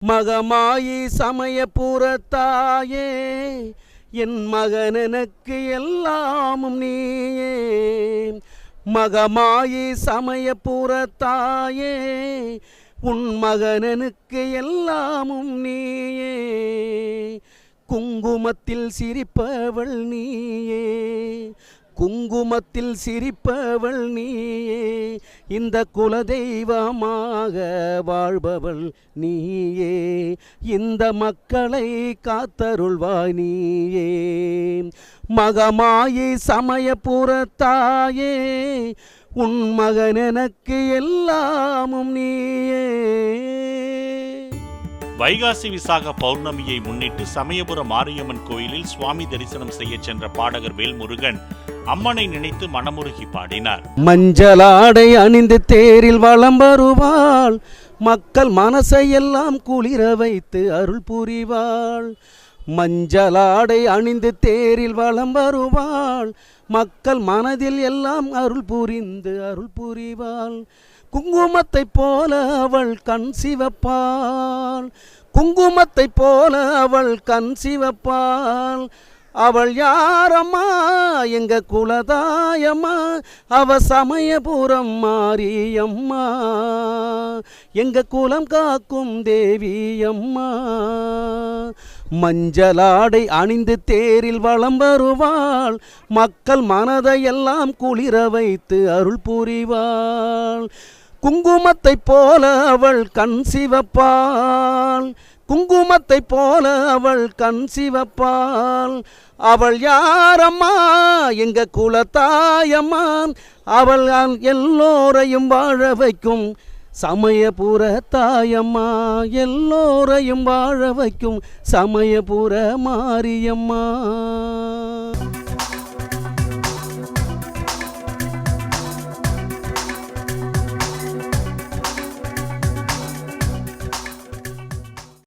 மகமாயி சமயபுரத்தாயே என் மகனனுக்கு எல்லாமும் நீயே. மகமாயி சமயபுரத்தாயே உன் மகனனுக்கு எல்லாமும் நீயே. குங்குமத்தில் சிரிப்பவள் நீயே, குங்குமத்தில் சிரிப்பவள் நீயே. இந்த குலதெய்வமாக வாழ்பவள் நீயே, இந்த மக்களை காத்தருள்வாய் நீயே. மகமாயி சமயபுரத்தாயே உன் மகன் எனக்கு எல்லாமும் நீயே. வைகாசி விசாக பௌர்ணமியை முன்னிட்டு சமயபுரம் மாரியம்மன் கோயிலில் சுவாமி தரிசனம் செய்ய சென்ற பாடகர் வேல்முருகன் அம்மனை நினைத்து மனமுருகி பாடினார். மஞ்சளாடை அணிந்து தேரில் வலம் வருவாள், மக்கள் மனசையெல்லாம் குளிர வைத்து அருள் புரிவாள். மஞ்சளாடை அணிந்து தேரில் வலம் வருவாள், மக்கள் மனதில் எல்லாம் அருள் புரிந்து அருள் புரிவாள். குங்குமத்தை போல அவள் கண் சிவப்பாள், குங்குமத்தை போல அவள் கண் சிவப்பாள். அவள் யாரம்மா எங்க குலதாயம்மா, அவ சமயபுரம் மாரியம்மா, எங்க குலம் காக்கும் தேவியம்மா. மஞ்சளாடை அணிந்து தேரில் வலம் வருவாள், மக்கள் மனதையெல்லாம் குளிர வைத்து அருள் புரிவாள். குங்குமத்தை போல அவள் கண் சிவப்பாள், குங்குமத்தை போல அவள் கண் சிவப்பாள். அவள் யாரம்மா எங்க குலத்தாயம்மா, அவள் எல்லோரையும் வாழ வைக்கும் சமயபுர தாயம்மா, எல்லோரையும் வாழ வைக்கும் சமயபுர மாரியம்மா.